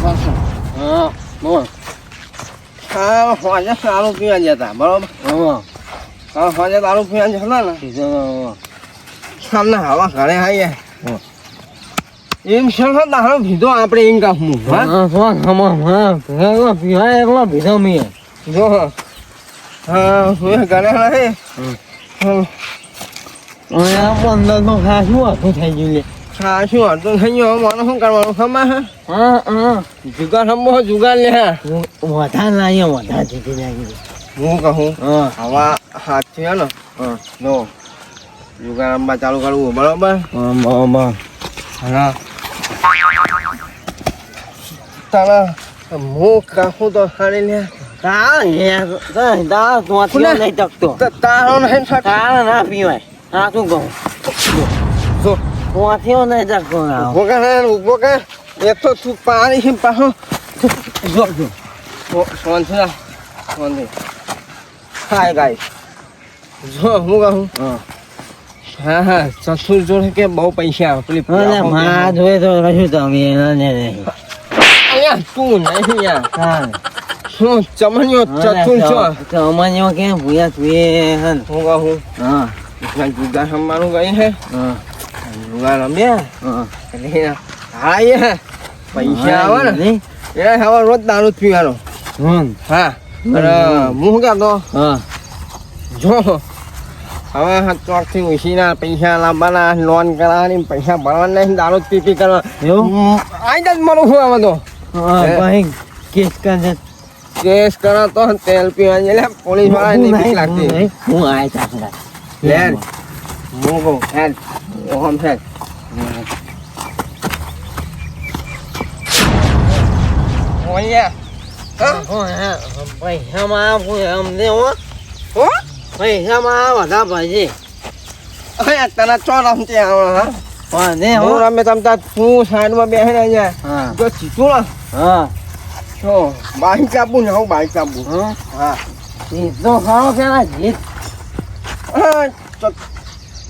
પાછો હા બોલ હા હોજે દારૂ પીવા જતા બરોબર હા હોજે દારૂ પીવા જતા ને સામને હવા ઘરે આવીએ એમ છે દારૂ પીધો આપણે એમ કાપવું એકલો ભીધો મી જો હા હું ઘરે નહીં અંદર તો ખાસું હતું થઈ ગયું હા શું હતું થઈ ગયું મને શું કરવાનું ખબર હે હા જુગાર રમવો જુગાર લે વધારે લાગે વધારે જીતી લાગી હું કહું હા હવા હાથ છે ને જો જુગાર રમવા ચાલુ કરવું બરોબર બરાબર હા તારા હું કાકું તો ખાલી લે તારો નહીં તારા ના પીવાય હા શું કહું જો ત્યાંથી નહીં શકતો ઉભો કરે ઉભો કરે એ તો તું પાણી પાછો જો જો શાંતિ શાંતિ હાય ગાય જો હું કહું હા હા ચતુર જોડે કે બહુ પૈસા પેલી માં જોઈ તો કશું તમે અહીંયા તું નહીં યાર હા શું ચમનિયો ચતુર છો ચમનિયો કેમ ભૂયા તું હું કહું હા જુગાર રમવાનું ગઈ હે હા જુગાર રમ્યા હા હા એ પૈસા આવે ને એ હવે રોજ દારૂ જ પીવાનો હા અને હું શું કહેતો હા જો હવે ચોકથી ઉછીના પૈસા લાવવાના લોન કરાવવાની પૈસા ભરવાના નહીં દારૂ જ પી કરવા આઈ જ મારું શું આવે તો ભાઈ કેસ કરે કેસ કરો તો તેલ પીવાની એટલે પોલીસ વાળા નહીં લાગતી હું આય ચાકડા લેન હું કહું હેન ઓહમ છે પૈસામાં અમને હો પૈસામાં બધા ભાઈ તને ચો રમતી આવે હા હું રમે તમતા તું સાઈડમાં બેસે ને અહીંયા જો ચીતું ને હા તો બાઈક આપું ને હું બાઈક આપું હા તો ખાઓ કે ના જીત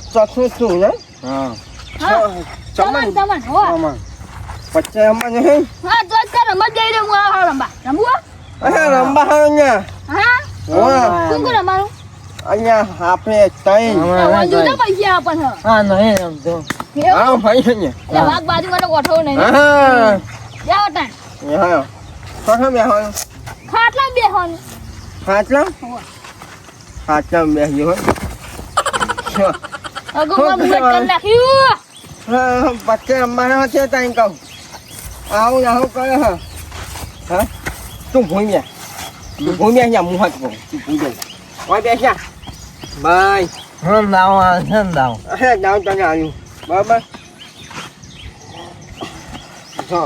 ચતું છું ને ચમન ચમન હો પચ્ચે રમવા નહીં હા તો જ રમત જઈ રહ્યો હું આ રમવા રમવું રમવા હા અહીંયા હા કોણ રમવાનું અહીંયા આપણે તઈ જુદા પૈસા આપણ હા નહીં રમતો હા ભાઈ છે વાઘ બાજુ મને ગોઠવો નહીં હા જાવ તાણ હા કોઠા બેહવાનું ખાટલા બેહવાનું ખાટલા ખાટલા બેહ્યો અગો મુએ કર નાખ્યું હા બચ્ચે રમવાના છે તઈ કહું આવું કરે હા તું ભૂમ્યા અહીંયા મું હાથ કહું તું ભૂઈ ઓય બેસ્યા બાય દાવ હે દાવ તને આવ્યું બરાબર જો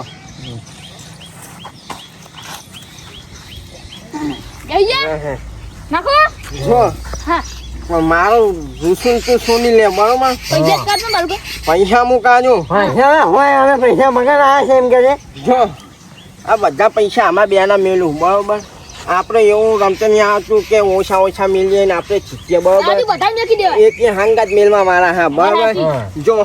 ગઈ નાખો જો હા પણ મારું રૂસું તું સોની લે બરોબર પૈસા કાઢ ને મારું પૈસા મુકાજો પૈસા હોય હવે પૈસા મગર આવ્યા છે એમ કે છે જો આ બધા પૈસા આમાં બેના મેલું બરોબર આપણે એવું રમતે નહીં આવતું કે ઓછા મેલીએ ને આપણે જીતીએ બરોબર આજુ બધા નાખી દેવા એક હાંગાત મેલમાં મારા હા બરોબર જો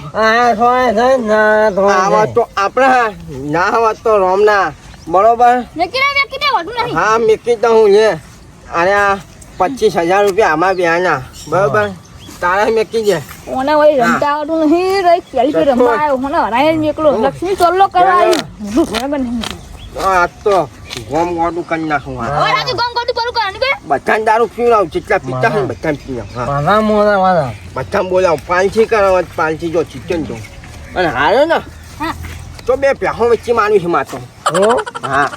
આવા તો આપણે હા ના આવા તો રોમના બરોબર નાખી દે વાટું નહીં હા મેકી દઉં હું લે અરે આ 25,000 રૂપિયા આમાં બેના બરોબર તારા મેકી દે ઓને વઈ રમતા આવડું નહીં રે કેલી કે રમવા આવ્યો મને હરાય નીકળો લક્ષ્મી ચોલ્લો કરાવી બરાબર નહીં આ તો ગોમ ગોડું કરી નાખું હવે રાજુ ગમ ગોડું પરું કરવાનું કે બધાને દારૂ પીવડાવું જેટલા પીતા હોય બધાને પીવડાવું હા મારા મોરા વાળા બધાને બોલાવું પાલસી કરાવ પાલસી જો ચિકન જો અને હારે ને હા તો બે પ્યાહો વચ્ચે મારું છે માતો હા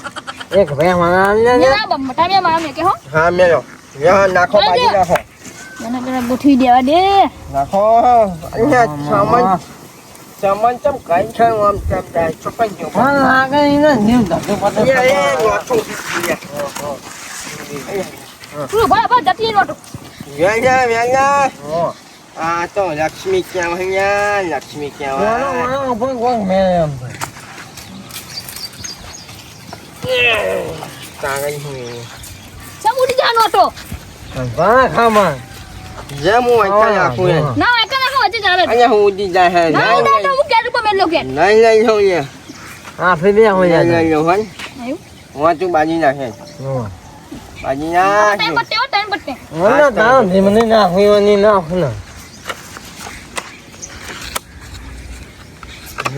એક ભાઈ મારા ના બમટા મે માર મે કે હો હા મેલો યા નાખો બાજી નાખો મને પેલા ગોઠવી દેવા દે નાખો અહીંયા સામાન ચમ કઈ છે આમ તેમ જાય ચોકન જો લાગે ને નીમ ધકે પતે તું બરાબર જતી નોટો વેલા આ તો લક્ષ્મી ક્યાં અહીંયા લક્ષ્મી ક્યાં કોણ મે એમ તાગઈ હું સમુડી જા નોટો બા ખામા જેમ હું અહીંયા આખું હે ના એક ના વચ્ચે ચાલે અહીંયા હું ઉડી જાય હે ના ના તો હું કે રૂપ મેલો કે નહીં લઈ લઉં યાર આ ફેરી હોય લઈ લઉં વાંચું બાજી નાખે હા. બાજી ટાઈમ નાખ પત્તે હો ટાઈમ પત્તે મને તાવ મને નાખવી નાખ ને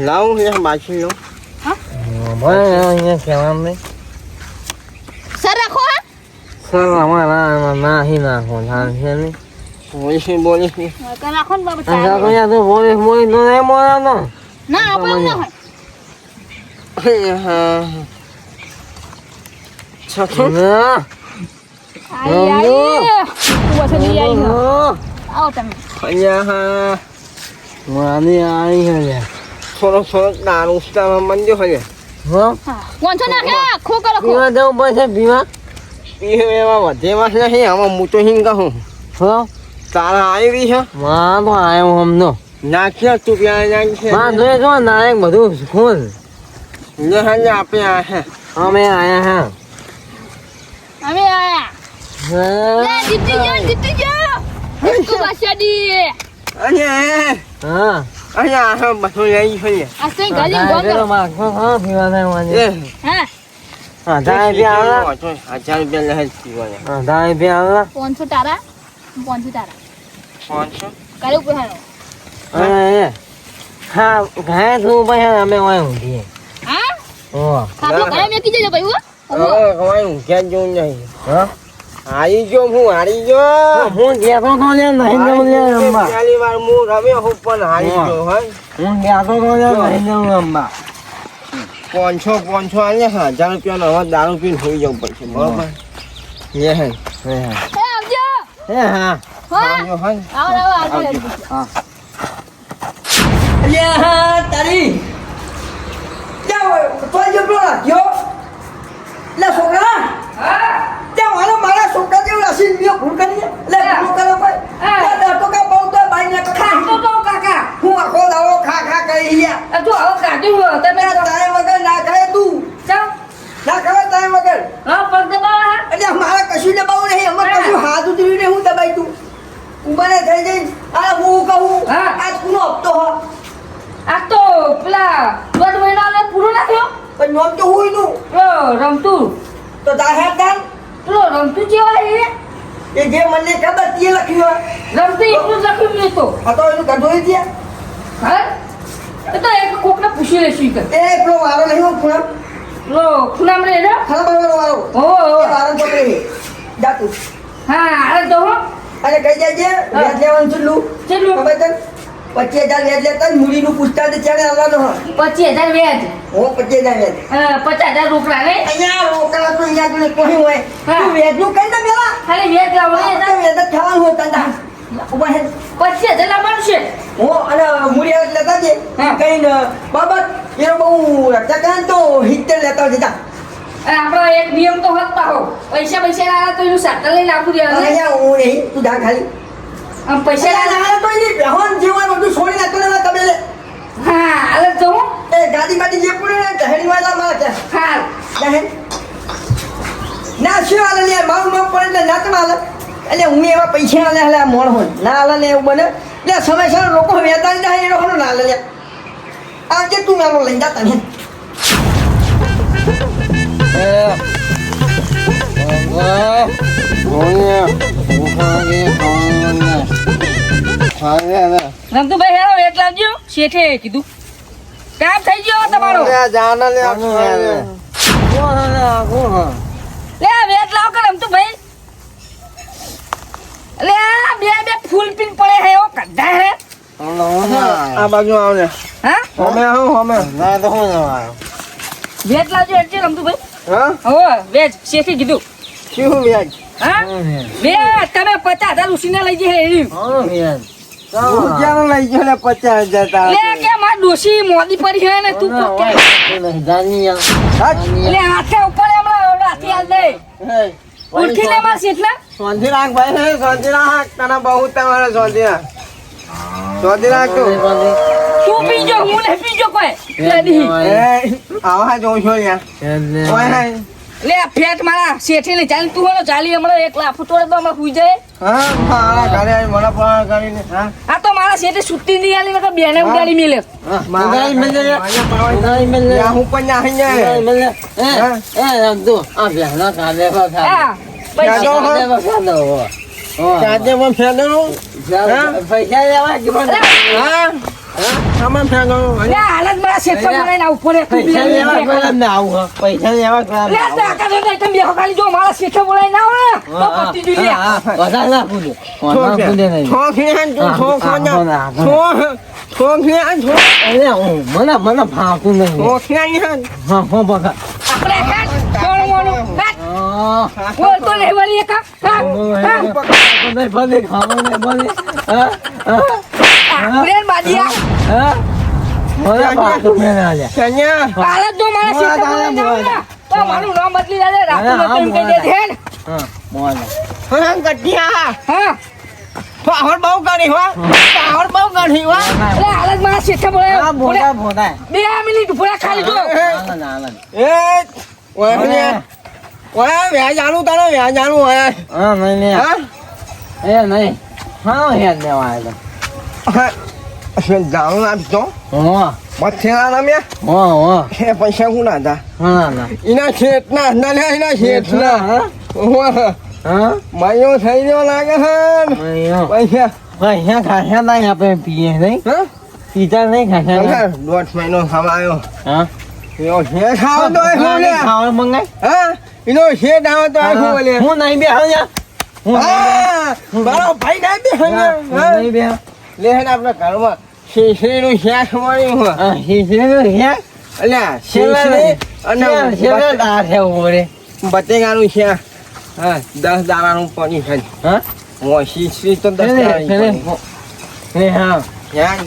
લાવું છે બાજી લો ભાઈ અહીંયા કહેવાનું નહીં સર રાખો હા સર અમારા નાહી નાખો ધાન છે નહીં બોલી કર રાખો ને બાબા આ ચાલે. તો બોલે મોઈ નો નહીં મોરા નો ના આપણે એવું ના હોય હા છઠ્ઠું ના આઈ આઈ તું બસ લઈ આવી હો. આવો તમે અહીંયા માની આવી હે થોડો દારૂ ઉસ્તામાં મંદિર હોય હો હા કોણસો નાખે ખો કરો ખો પીવા જવું પડશે પીવા પીવે એમાં વધેમાં નહીં આમાં હું તો હિંગ કહું હો તારા આવી છે માં તો આવ્યો હમનો નાખ્યા તું પ્યાં નાખી માં જોઈએ જો નાયક બધું ખોલ લે હાલે આપણે આ હે અમે આયા હા અમે આયા લે જીતી ગયો તું બાશાડી અહીંયા હા આ બધું લઈ છે આ સે ગાલી ગોમ કરો હા પીવા થાય માની હા હા દાય બી આવા 1000 રૂપિયા લહેર પીવાના હા દાય બી આવા 500 તારા 500 તારા 500 કાલે ઉપહારો હા ઘાય તું ભાઈ અમે ઓય ઊંધી હા ઓ ખાતો કાલે મેકી દેજો ભાઈ હો હવે કમાઈ ક્યાં જોઉં નહીં હા હારી ગયો હું હારી ગયો હું ગયા તો લે નહીં જવું લે રંબા પહેલી વાર હું રમ્યો હું પણ હારી ગયો હા હું ગયા તો લે નહીં જવું રંબા 500 આલે 1000 રૂપિયાનો હવે દારૂ પીને હોઈ જવું પડશે બરોબર લે હે હે એ આવજો હા હા આવજો હા આવો આવજો હા અલ્યા તારી જાવ તો જો પેલા યો લે છોકરા હા જાવ હાલો મારા છોકરા જેવું રસીન મ્યો ભૂલ કરી લે ભૂલ કરો ભાઈ લે તો કા બહુ તો ભાઈ ને ખાતો તો કાકા હું આખો દાવો ખા ખા કરી લ્યા તું આવો કાઢી હો તમે તારે વગર ના ખાય તું ચાલ ના ખાય તારે વગર હા પગ દબાવા અલ્યા મારા કશું દબાવું નહીં અમાર કશું હાથ ઉતર્યું ને હું દબાઈ તું ઉમાને થઈ જઈ આ હું કહું આજ કુનો હપ્તો હો આ તો પેલા દોઢ મહિનાને પૂરો ના થયો પણ નોમ તો હોય નું પેલો રમતું તો દાહેર દાન પેલો રમતું જેવા એ જે મને ખબર તે લખ્યું રમતું એટલું જ લખ્યું નહીં તો આ તો એનું ગઢોઈ દે હા એ તો એક કોકને પૂછી લેશું કે એ પેલો વારો નહીં હું ખૂણા પેલો ખૂણામ રે ને ખાલા બાવાનો વારો ઓ એ વારો પકડી જાતું હા અરે તો હો અને કહી દેજે વ્યાજ લેવાનું છેલ્લું કેટલું ખબર તને 25000 વ્યાજ લેતા જ મૂડીનું પૂછતા જ ચાલે આવવાનો હો 25000 વ્યાજ હો 25000 વ્યાજ 50000 રોકડા ને અહીંયા રોકડા તો અહીંયા તું કોઈ હોય હા. તું વ્યાજનું કઈ ના મેલા ખાલી વ્યાજ લાવો આ તો વ્યાજ જ ખાવાનું હોય તાંડા ઉભા હે 25000 લાવવાનું છે હો અને મૂડી આવે લેતા જે હા. કઈ બાબત એનો બહુ રખતા કરે તો 70 લેતા જતા અને આપણો એક નિયમ તો હકતા હો પૈસા ના તો એનું સાટલ લઈને આપું દેવાનું અહીંયા હું નહીં તું જા ખાલી આમ પૈસા ના તો એની બેહોન જીવન બધું છોડી નાખતો ને તમે લે હા અરે તો હું એ ગાડી બાડી જે પૂરી ને દહેડી વાળા માં કે હા દહેડ ના શું આલે લે મારું નામ પડે એટલે ના તમે આલે એટલે હું એવા પૈસા આલે હલે મોણ હોય ના આલે ને એવું બને એટલે સમયસર લોકો વેતા જ એ લોકો ના આલે લે આવજે તું મારો લઈ જા તને રમતુભાઈ હેરો વેટ લાવજો શેઠે કીધું કામ થઈ ગયો તમારો જાના લે લે આ વેટ લાવ કે રમતુભાઈ લે આ બે ફૂલ પીન પડે હે ઓ કઢા હે આ બાજુ આવ ને હા હમે આવ હમે ના તો હું જવા વેટ લાવજો એટલે રમતુભાઈ હા હો વેજ શેઠે કીધું શું વ્યાજ હા બે તમે 50000 ઉસીને લઈ જઈએ એવી હા યાર રૂપિયાનો લઈ ગયો ને 50000 તા લે કે માર ડોશી મોદી પડી હે ને તું તો કે જાની લે હાથે ઉપર હમણાં રાતી આલ દે ઉઠી લે માર શેઠલા શાંતિ રાખ ભાઈ હે શાંતિ રાખ તને બહુ તમારે શાંતિ રાખ શાંતિ રાખ તું તું પીજો હું નહીં પીજો કોઈ લેડી એ આવા જો છો યાર ઓય હે લે આ ફેટ મારા શેઠી ને ચાલી તું હોનો ચાલી હમણાં એક લાફો તોડે તો હમણાં હુઈ જાય હા મારા ઘરે આવીને મને પણ કરીને હા આ તો મારા શેઠે સુટ્ટી નહીં આલી નકર બેને ઉડાડી મેલે મારા હું પણ ના હા પૈસા ચાજે માં ફેદો પૈસા લેવા કે હા સામાન ફેદો લે હાલત મારા શેઠે બોલાઈને આવું પડે તું પૈસા લેવા કોણ ના આવું પૈસા લેવા કોણ લે તાકા દે તમે બેહો ખાલી જો મારા શેઠે બોલાઈને આવો ને તો પતી જુ લે બધા ના પૂછે કોણ પૂછે નહીં અરે મને ભાવતું નહીં હા હો બગા આપણે હેડ કોણ મોનું હેડ બોલ તો નહીં વળી એક હા ભલે ખાવા ને ભલે આપણે બાદિયા મને ભાવતું મેં આલ્યા હાલત જો મારા શેઠે બોલાઈને આવો ને તો મારું નામ બદલી દે રાખું તો એમ કહી દે હેડ હા મોને હા બહુ કરી હો બહુ કરી હો લે હાલત મારા શેઠે બોલાય બોલા બોલા 2 મિનિટ પૂરા ખાલી જો વ્યાજ આનું તારો વ્યાજ આનું હોય હા નહીં હા એ નહીં હા હેડ લેવા આવ્યો જાણું આપજો હો મથેલા રમ્યા હો હો એ પૈસા કોના હતા હા ના એના શેઠના ના લે એના શેઠના હા મયો થઈ ગયો લાગે છે પૈસા પૈસા ખાસા નહીં આપણે પીએ નહીં હા પીતા નહીં ખાસા દોઢ મહિનો ખવાયો હા એનો શેઠ આવો તો શું લે ખાવાનું મંગાય હા એનો શેઠ આવો તો શું લે હું નહીં બે હા હા મારો ભાઈ નહીં બે હું નહીં બે લે આપણે ઘરમાં શીશરીનું શેઠ મળ્યું હોય હા શીશરીનું હે અલ્યા શીશરી અને શેલા દાર છે ઓરે બટેકાનું શેઠ હા 10 દાણાનું પડી છે હા હું શીશરી તો 10 દાણાની હે હા યાર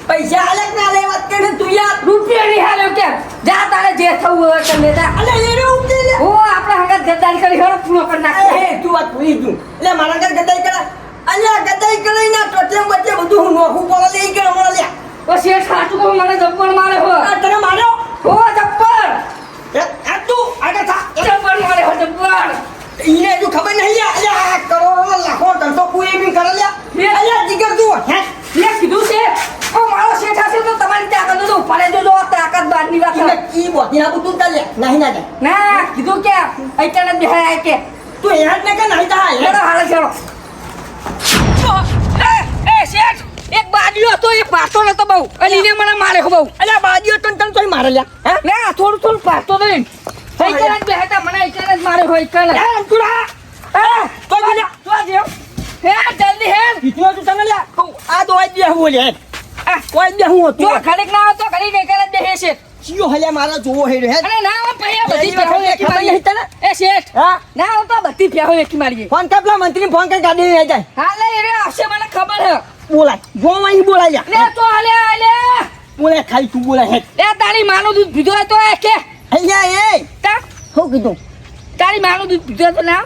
પૈસા આલે ના લે વાત કરે તું યાર રૂપિયા નહીં હાલ્યો કે જા તારે જે થવું હોય તે લેતા અલે એનો ઉકે લે ઓ આપણે હંગાત ગદ્દારી કરી હરો પૂરો કરી નાખે એ તું વાત ભૂલી તું એટલે મારા ઘર ગદાઈ કરે અલ્યા ગદાઈ કરે ના ટોટલે બચ્ચે બધું હું નોખું બોલે લઈ કે હમણાં લે ઓ શેઠ સાચું કહું મને જબ્બર મારે હો આ તને માર્યો ઓ જબ્બર આ તું આગળ થા જબ્બર મારે હો જબ્બર ઈને જો ખબર નહીં લે અલ્યા કરોડો લાખો ધંધો કોઈ બી કરે લે અલ્યા જીગર તું હે લે કીધું છે ઓ મારો શેઠ હશે તો તમારી તાકાત તો પડે જો તાકાત બારની વાત ઈને કી બોતી ના તું ચાલે નહીં ના જાય ના કીધું કે અચાનક બેહાય આય કે તું હેડ ને કે નહીં તા હેડો હાલે ચલો એ શેઠ એક બાજ્યો હતો એ પાતો નતો બહુ અને એને મને મારે હો બહુ અલ્યા બાજીઓ તન તન તોય મારે લ્યા હે ના થોડું થોડું પાતો દઈ અચાનક બેહાતા મને અચાનક મારે હોય કલ એ તુડા એ તો લે તો જેવ હે જલ્દી હે પીતો તું તને લ્યા કહું આ તો આજ બે હું લે આ કોઈ બે હું જો હતું ઘડીક ના આવતો ઘડી ને કરે બેહે છે ચિયો હલ્યા મારા જોવો હે હે અને ના પૈયા બધી ખબર ફેહો એકી મારી નહીં તને એ શેઠ હા ના આવતો બધી ફેહો એકી મારી ફોન કર પેલા મંત્રી ફોન કર ગાડી લઈ જાય હાલે એ આવશે મને ખબર હે બોલાય જો અહીં બોલાય લે તો હાલે હાલે બોલાય ખાલી તું બોલાય હે લે તારી માનું દૂધ પીધો હોય તો એ કે અહીંયા એ તા હું કીધું તારી માનું દૂધ પીધો હોય તો ના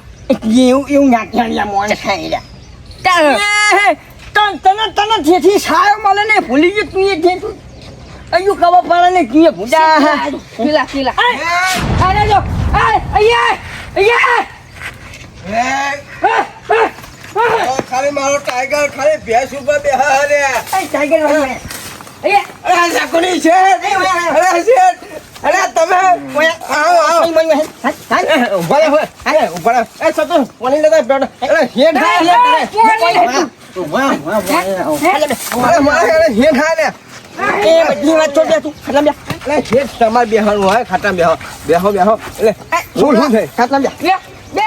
એવું નાખ્યા મોને ખાઈ લ્યા તાર તને જેથી સાયો મળે ને ભૂલી ગયો તું એ જે તું અયું ખબર પડે ને તું એ ભૂલા પીલા પીલા અરે જો અહીંયા ખાલી મારો ટાઈગર ખાલી ભેંસ ઉપર બેહા રે ટાઈગર અરે સાકોની છે અરે શેઠ અરે તમે આવો ઉભા રહો અરે ઉભા રહો એ સતો પાણી લેતા બેઠો અરે શેઠ મારે હેઠ હા ને એ બધી વાત છોડ દે તું ખાટલા બે એટલે હેઠ તમારે બેહવાનું હોય ખાટા બેહો એટલે શું થાય ખાટલા બે બે બે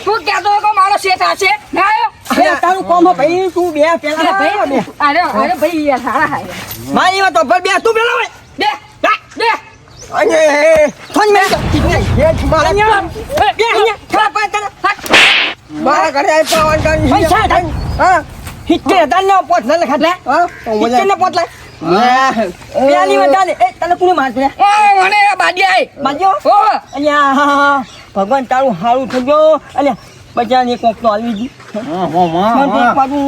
તું કહેતો હોય કે મારો શેઠ હશે ના આવ્યો તારું કોમ હો ભાઈ તું બે પેલા ભાઈ અરે ભાઈ યાર સારા હાય મારી વાત તો બે તું પેલા હોય બે બે અને થોન મે હેઠ મારે બે અહીંયા ખા પા તને મારા ઘરે આવી પાવન કરી પૈસા થાય હા હિત્તે દાન પોત ન ખાટલા હા હિત્તે ને પોત લાય પેલી વાત દાને એ તને કોને મારતો રે એ મને બાડી આઈ બાજ્યો ઓ અહીંયા ભગવાન તારું હારું થઈ ગયો અને બજાને કોક તો આવી ગઈ મને એક બાજુ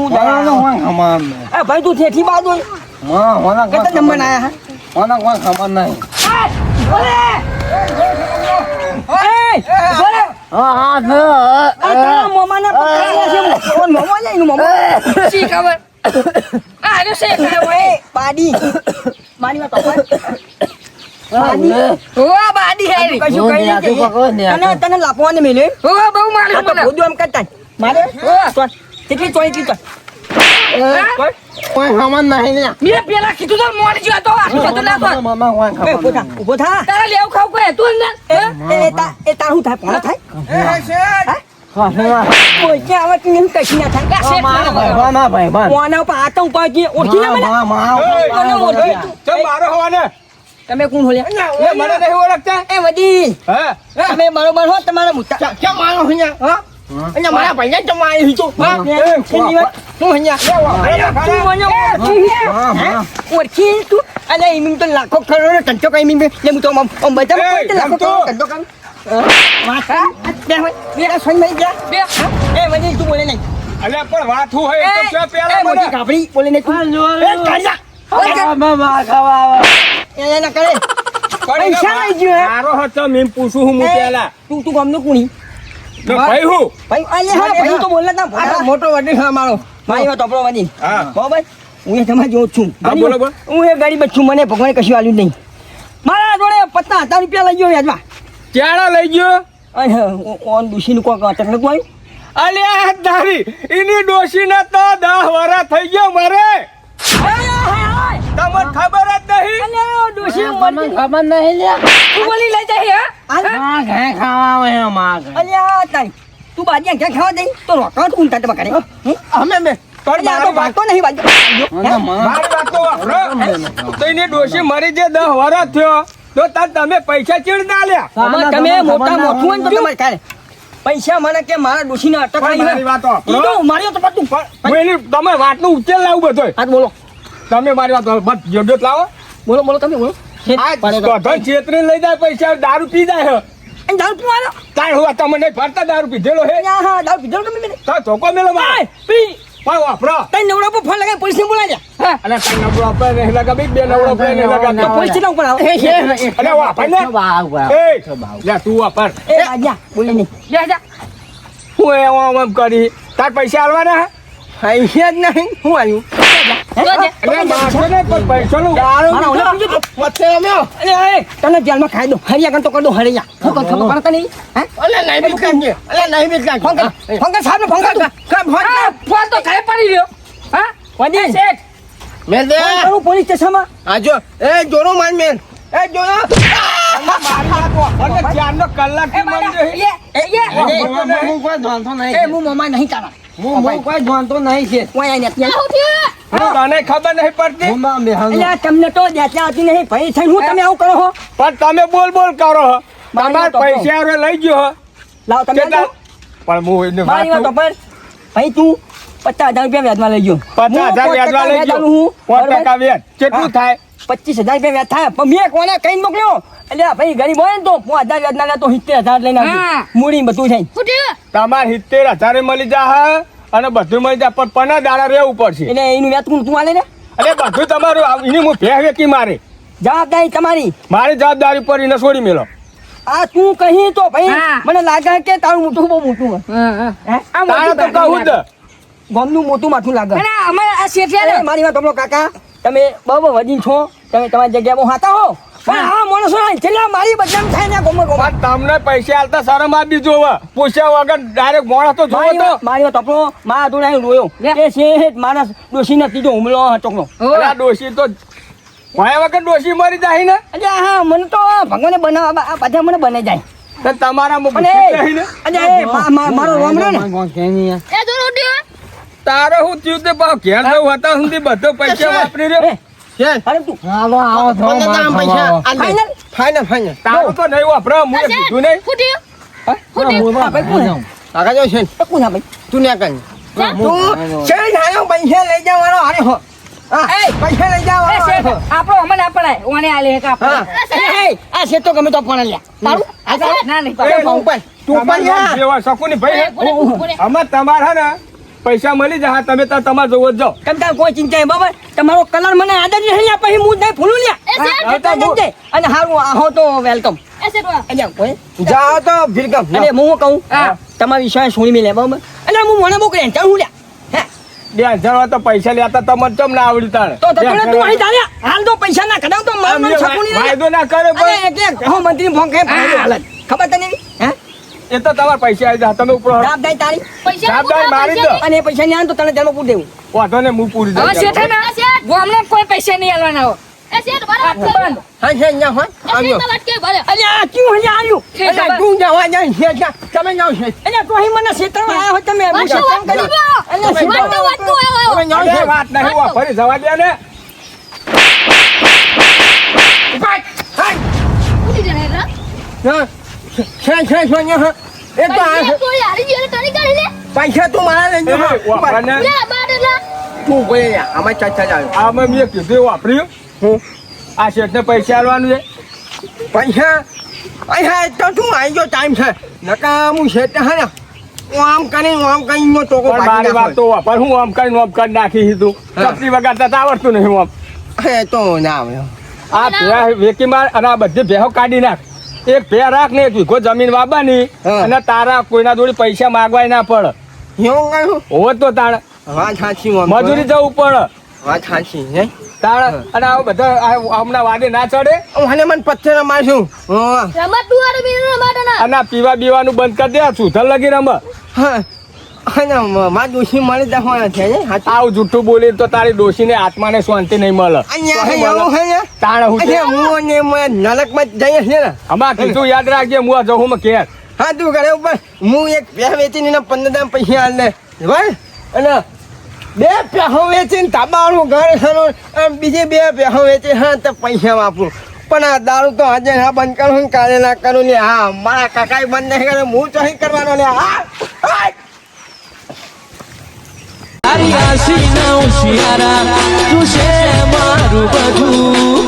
એ ભાઈ તું થેઠી બાજુ કેટલા નંબર આયા બોલે આ તારા મોમાના પકડ્યા છે કોણ મોમા જાય નું મોમા શી ખબર આનો શેઠ આવ્યો એ પાડી મારી વાત તો પાડી ઓ બાડી હેરી કશું કઈ નહીં તને લાપવાને મેલે ઓ બહુ મારે આ તો મને બધું એમ કરતા મારે કેટલી ચોઈ મેં પેલા કીધું તો મોડી ગયો તો આટલું બધું ના કર ઉભો થા તારા લેવું ખાવ કોઈ હતું ને એ તારું થાય પણ થાય એ શેઠ કોઈ કે આવત નહીં કશી ના થાય કોના ઉપર આતો ઉપાજી ઓળખી ના મને ઓળખી ચમ મારો હવાને તમે કોણ હોલ્યા એ મને નહીં ઓળખતા એ વડી હા તમે બરોબર હો તમારા મુદ્દા ચમ મારો અહીંયા હા અહીંયા મારા ભાઈને ચમ આવી હીચો હા છેલ્લી વાત હું અહીંયા ઓળખી તું અલે ઈમિંગ તો લાખો કરોડો ટંચો કઈ મીંગ લે હું તો આમ બધા લાખો કરોડો ટંચો કામ બે હોય બે સોન મઈ ગયા બે એ વડી તું બોલે નહીં અલ્યા પણ વાત હું હોય તો ચા એ પેલા મોટી મને કાપડી બોલે નહીં તું એ કાઢ્યા એ ના કરે પૈસા લઈ ગયો હે મારો હતો મેં પૂછું હું પેલા તું ગમનો કુણી તો ભાઈ હું ભાઈ અલે હા ભાઈ તો બોલલા ના આ મોટો વડી હા મારો મારી વાત આપણો વડી હા બરાબર હું એ તમારે જો છું હા, બોલો, બોલો. હું એ ગરીબ જ છું મને ભગવાને કશું આલ્યું નહીં મારા જોડે 50,000 રૂપિયા લઈ ગયો વ્યાજમાં ક્યાડા લઈ ગયો અને કોણ દુશીનું કોક અટક નતું આવ્યું અલ્યા તારી એની ડોશીને તો 10 વર્ષ થઈ ગયો મારે તમને ખબર જ નહીં અલે દુશી મરી ખબર નહીં લ્યા તું બોલી લઈ જાય હે અલ્યા તારી તું બાજી ક્યાં ખાવા દઈ તો રોકા તું તાટમાં કરે અમે બે પણ અલ્યા તો મારી વાત વાતો નહીં બાજી મારી વાત તો વાપરો તો એની ડોશી મરી જે 10 વર્ષ થયો તો તમે પૈસા ચીડ ના લ્યા તમે મોટા મોટું હોય ને તો તમારે ખાય પૈસા મને કે મારા ડોશીને અટક આવી મારી વાત વાપરો. ઈ તો માર્યો તો પતું હું એની તમે વાતનો ઉકેલ લાવું બધોય હાથ બોલો તમે મારી વાત વાપરો. બસ જોડ્યો જ લાવો બોલો બોલો તમે બોલો આ બધો છેતરીને લઈ જાય પૈસા દારૂ પી જાય હે. એ દારૂ પીવાનો તાર હું તમે નહીં ફરતા દારૂ પીધેલો હે હા દારૂ પીધો તમે મેને તો ચોકો મેલો મારે પી પણ વાપરો તઈ નવડા પર ફોન લગાવી પોલીસને બોલાવી દે અને તાર નબળો આપણે નહીં લગાવી બે નબળો આપણે નહીં લગાવી પોલીસ સ્ટેશન ઉપર આવો અરે વાપર ને એ લે તું વાપર એ આજા બોલે નહીં જા જા હું એમ કરી તાર પૈસા આલવાના અહીંયા જ નહીં હું આવ્યું અરે મારતો ને પણ પૈસાનું દારૂ મારા ઓલા બીજું તો વચ્ચે રમ્યો અરે એ તને જેલમાં ખાઈ દો હરિયા કર તો કર દો હરિયા ખબર પડતા નહીં હે અલે નહીં બીકાંગે અલે નહીં બીકાંગે ફોન કર સાહેબ ફોન કર ફોન તો ઘરે પડી રહ્યો હા વડી શેઠ મેલ દે ફોન કરું પોલીસ સ્ટેશનમાં આજો એ જોરો માર મેન એ જોરો અને 4 કલાક થી મન એ હું મમ્મા નહીં તારા કોઈ જોનતો નહીં છે ઓય આને ત્યાં તને ખબર નહીં પડતી એટલે તમને તો દેતા આવતી નહીં ભાઈ થઈને હું તમે આવું કરો હો પણ તમે બોલ બોલ કરો હો તમાર તો પૈસા હારે લઈ ગયો હો લાવ તમે કેટલા? આવો. પણ હું એને મારી વાત વાત પર ભાઈ તું 50,000 રૂપિયા વ્યાજમાં લઈ ગયો 50,000 વ્યાજમાં લઈ ગયો 5% વ્યાજ કેટલું થાય 25,000 રૂપિયા વ્યાજ થાય પણ મેં કોને કઈ મોકલ્યો એટલે આ ભાઈ ગરીબ હોય ને તો 5,000 વ્યાજ ના લે તો 70,000 લઈને આવજો હા. મૂડી બધું થાય ફૂટ્યું તમાર 70,000 મળી જા અને બધું મળી જા પણ 50 દાડા રહેવું પડશે એટલે એનું વ્યાજ તું આલે ને એટલે બધું તમારું એની હું ભેહ વેકી મારે જવાબદારી તમારી મારી જવાબદારી પર એને છોડી મેલો આ તું કહી તો ભાઈ હા. મને લાગે કે તારું મોટું બહુ મોટું હા હે આ તારે તો કહું જ ગામનું મોટું માથું લાગે અને અમારે આ શેઠ એ મારી વાત સાંભળો કાકા તમે બહુ વડીલ છો તમે તમારી જગ્યામાં હાતા હો પણ આ માણસો છેલ્લા મારી બદનામ થાય ને ગોમો ગોમો પણ તમને પૈસા આલતા શરમ આપી જોવે પૂછ્યા વગર ડાયરેક્ટ મોણસ તો જોવો તો મારી વાત આપણો માં આદુ નહીં રોયો એ છે માણસ ડોશી નથી જો હુમલો ચોકનો અરે આ ડોશી તો ભયા વગર ડોશી મરી જાય ને અરે હા મને તો ભગવાને બનાવવા આ બધા મને બને જાય તો તમારા અને બુદ્ધિ નહીં ને અરે મારો રોમ ને એ જો રોટી તારે હું થયું તે ભાવ ઘેર જવું હતા સુધી બધો પૈસા વાપરી રહ્યો છે અરે તું પૈસા ફાઇનલ ફાઇનલ ફાઇનલ તારું તો નહીં વાપરો હું એ કીધું નહીં ફૂટ્યું ભાઈ કોણ આગળ જો છે કોણ ભાઈ તું ને કઈ તું છે જાયો પૈસા લઈ જવાનો અરે હો હા પૈસા લઈ એ જવાનો શેઠ, આપણો અમને આપણાય. ઓને આલે એક આપણે. હા આ છે તો ગમે તો પણ લ્યા તારું આ ના નહીં એ પાડો. તું પણ તમારા જેવા શકુની ભાઈ અમે તમારા ને પૈસા મળી જાય તમે તો તમારે જોવો જ જાઓ કેમ તાર કોઈ ચિંતા નહીં બાબા તમારો કલર મને આદત નહીં લ્યા પછી હું જ નહીં ફૂલું લ્યા અને હારું આહો તો વેલકમ એ શેઠ વાહ. અહીંયા કોઈ જાઓ તો ભીરકમ અને હું કહું હા. તમારી વિશ્વાસ છોડી મેં લે બરાબર અને હું મને મોકલે ચાલ હું લ્યા હે 2000 તો પૈસા લેતા તમને ચમ ના આવડી તાણે તો તને તું અહીં ચાલ્યા હાલ તો પૈસા ના કઢાવ તો મારું નામ છકુની નહીં વાયદો ના કરે અરે પણ એટલે હો મંત્રી ફોન કે હાલત ખબર તને નહીં? હે એ તો તમારા પૈસા આવી જાય તમે ઉપર જવાબદારી તારી પૈસા જવાબદારી મારી દો અને એ પૈસા નહીં આવે તો તને જન્મ પૂર દેવું વાંધો ને હું પૂરી હવે શેઠ હે દઉં ને, ગામમાં કોઈ પૈસા નહીં આલવાના હો. એ શેઠ બરાબર છે. બંધ. હા છે અહીંયા હોય એ આવ્યો શેઠ વાત કે ભલે. અરે આ ક્યું અહીંયા આવ્યું શેઠ, એટલે તું જવા જાય છે ત્યાં તમે જાઓ છે એટલે તો અહીં મને ક્ષેત્રમાં આવ્યા હોય તમે હું વાંચો, ક્ષેત્રમાં વાંચો, કર્યું. એટલે ક્ષેત્રમાં વાંચો, વાંચો, તમે જાઓ અરે છે વાત નહીં વાપરી જવા દે ને ઉઠી જાય હેરા. હા છે અહીંયા એ તો આ પૈસા તો યારી જેને તણી કાઢી લે. પૈસા તું મારા લઈ એ વાપરને લે બાર લે. તું બોલે આમાં ચાચા જાવ આમાં મેં કીધું એ વાપર્યું હું આ શેઠને પૈસા આલવાનું છે પૈસા પૈસા તો તું આવી ગયો ટાઈમ છે નકા હું છે હે ને હું આમ કરીને ટોકો પણ મારી વાત તો વાપર હું આમ કરીને આમ કરી નાખી તું હા. ચપટી વગાડતા તો આવડતું નહીં આમ એ તો ના આવ્યો આ ભે વેકી માર અને આ બધી ભેહો કાઢી નાખ એક ભે રાખ ને એક વીઘો જમીન વાવવાની હા. અને તારા કોઈના જોડે પૈસા માંગવાય ના પડે એવું કહ્યું હોત તો તાણ વાત સાચી આમ તો. મજૂરી જવું પડે વાત સાચી હે તાણ અને આ બધા હમણાં વાદે ના ચડે હું હને મને પથ્થર મારશું હા રમત તું આરે બીનું રમત ના. અને આ પીવા બીવાનું બંધ કરી દે સુધર લગી રમ હા અને માં દોશી મળી જવાના છે ને હાચું. આવું જૂઠું બોલી તો તારી ડોશીને આત્માને શાંતિ નહીં મળે અહીંયા હે એવું હે ને તાણ હું અરે હું અને મેં નરકમાં જ જઈએ છે ને હમણાં કીધું યાદ રાખજે હું આ જવું મેં ઘેર હા તું ઘરે ઉપર હું એક પ્યા વેચીને એના 15 પૈસા હાલ લે બરાબર અને 2 પ્યાહો વેચીને તાબાવાળું ઘર ખરું આમ બીજી 2 પ્યાહો વેચી હા તો પૈસા વાપરું પણ આ દારૂ તો આજે હા બંધ કરું ને કાલે ના કરું ને હા મારા કાકાએ બંધ નહીં કરે હું ચોહી કરવાનો ને હા હા. તારી આશી ના ઉશિયારા તું છે મારું બધું